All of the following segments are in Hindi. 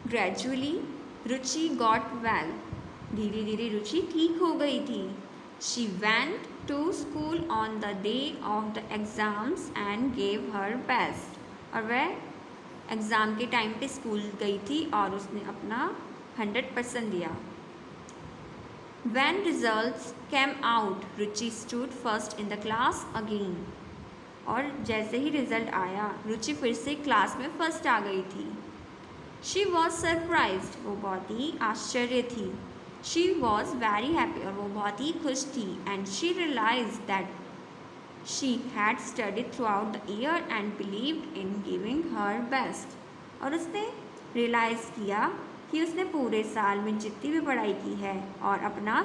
Gradually, Ruchi got well. धीरे धीरे रुचि ठीक हो गई थी. She went to school on the day of the exams and gave her best. और वह एग्ज़ाम के टाइम पे स्कूल गई थी और उसने अपना 100% दिया. When results came out, Ruchi stood first in the class again. और जैसे ही रिज़ल्ट आया रुचि फिर से क्लास में फर्स्ट आ गई थी. शी वॉज सरप्राइज्ड, वो बहुत ही आश्चर्य थी. शी वॉज वेरी हैप्पी, और वो बहुत ही खुश थी. And she realise that she had studied throughout the year and believed in giving her best. और उसने रियलाइज़ किया कि उसने पूरे साल में जितनी भी पढ़ाई की है और अपना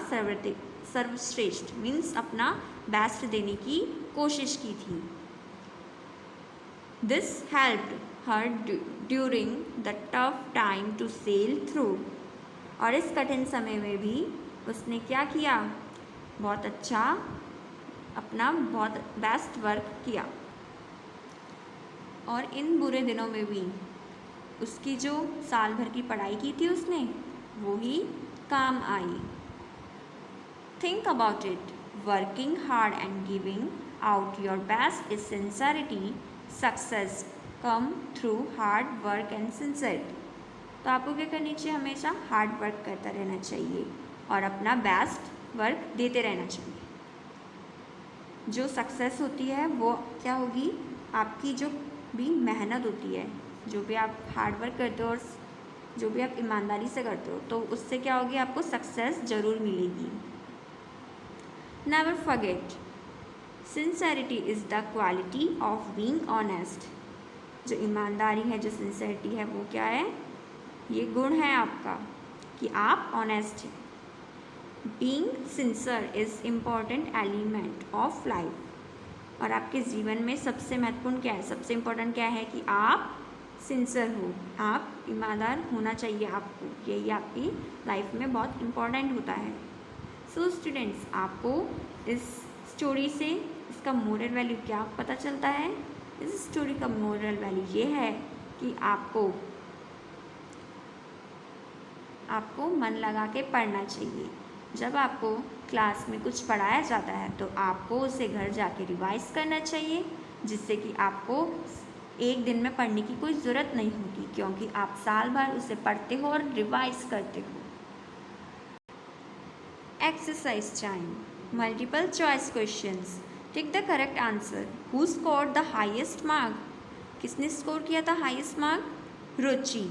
सर्वश्रेष्ठ मीन्स अपना बेस्ट देने की कोशिश की थी. This helped her during the tough time to sail through. और इस कठिन समय में भी उसने क्या किया, बहुत अच्छा अपना बहुत बेस्ट वर्क किया. और इन बुरे दिनों में भी उसकी जो साल भर की पढ़ाई की थी उसने वो ही काम आई. Think about it. Working hard and giving out your best is sincerity. Success come through hard work and sincerity. तो आपको क्या करनी चाहिए, हमेशा हार्ड वर्क करता रहना चाहिए और अपना बेस्ट वर्क देते रहना चाहिए. जो सक्सेस होती है वो क्या होगी, आपकी जो भी मेहनत होती है, जो भी आप हार्ड वर्क करते हो और जो भी आप ईमानदारी से करते हो, तो उससे क्या होगी, आपको सक्सेस ज़रूर मिलेगी. Never forget, sincerity is the quality of being honest. जो ईमानदारी है, जो सिंसेरिटी है, वो क्या है, ये गुण है आपका कि आप ऑनेस्ट हैं. Being sincere is important element of life. और आपके जीवन में सबसे महत्वपूर्ण क्या है, सबसे इम्पोर्टेंट क्या है कि आप सिंसियर हो, आप ईमानदार होना चाहिए आपको. यही आपकी लाइफ में बहुत इम्पॉर्टेंट होता है. सो स्टूडेंट्स, आपको इस स्टोरी से इसका मोरल वैल्यू क्या पता चलता है. इस स्टोरी का मोरल वैल्यू ये है कि आपको मन लगा के पढ़ना चाहिए. जब आपको क्लास में कुछ पढ़ाया जाता है तो आपको उसे घर जाके रिवाइज करना चाहिए, जिससे कि आपको एक दिन में पढ़ने की कोई ज़रूरत नहीं होगी, क्योंकि आप साल भर उसे पढ़ते हो और रिवाइज करते हो. Exercise time. Multiple choice questions. Tick the correct answer. Who scored the highest mark. किसने स्कोर किया था highest mark, Ruchi.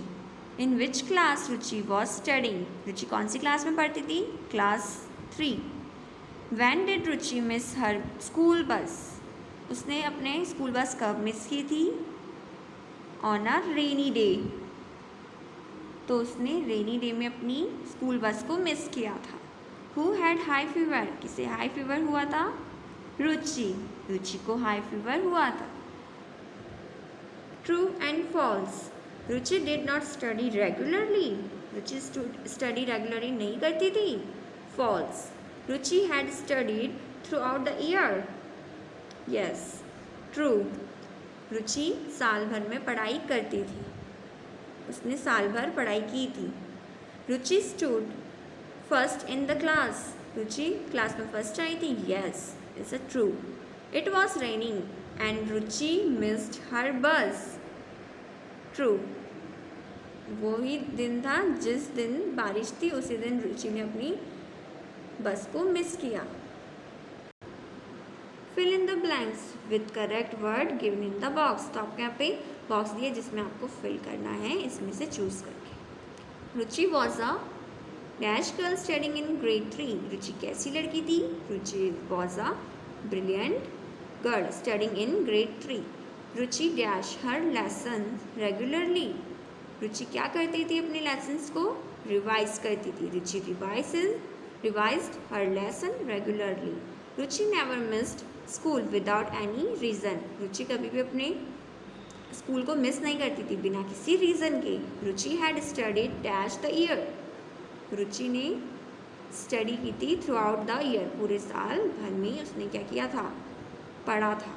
In which class Ruchi was studying. Ruchi कौन सी क्लास में पढ़ती थी, class 3. When did Ruchi miss her school bus. उसने अपने स्कूल बस कब मिस की थी, ऑन अ रेनी डे. तो उसने रेनी डे में अपनी स्कूल बस को मिस किया था. Who had high fever. किसे हाई फीवर हुआ था, रुचि. रुचि को हाई फीवर हुआ था. True and false. Ruchi did not study regularly. Ruchi study regularly नहीं करती थी. False. Ruchi had studied throughout the year. Yes, true. Ruchi साल भर में पढ़ाई करती थी, उसने साल भर पढ़ाई की थी. Ruchi stood first in the class. Ruchi class में फर्स्ट आई थी. Yes, it's a true. It was raining and Ruchi missed her bus. True. वो ही दिन था जिस दिन बारिश थी, उसी दिन रुचि ने अपनी बस को मिस किया. Fill in the blanks with correct word given in the box. तो आपको यहाँ पे बॉक्स दिए जिसमें आपको फिल करना है, इसमें से चूज करके. Ruchi was a dash girl studying in grade 3. Ruchi कैसी लड़की थी, Ruchi was a brilliant girl studying in grade 3. Ruchi dash her lesson regularly. Ruchi क्या करती थी, अपने लेसन्स को रिवाइज करती थी. Ruchi revised her lesson regularly. Ruchi never missed school without any reason. Ruchi कभी भी अपने स्कूल को मिस नहीं करती थी बिना किसी रीज़न के. Ruchi had studied dash the year. Ruchi ने स्टडी की थी थ्रू आउट द ईयर. पूरे साल भर में उसने क्या किया था, पढ़ा था.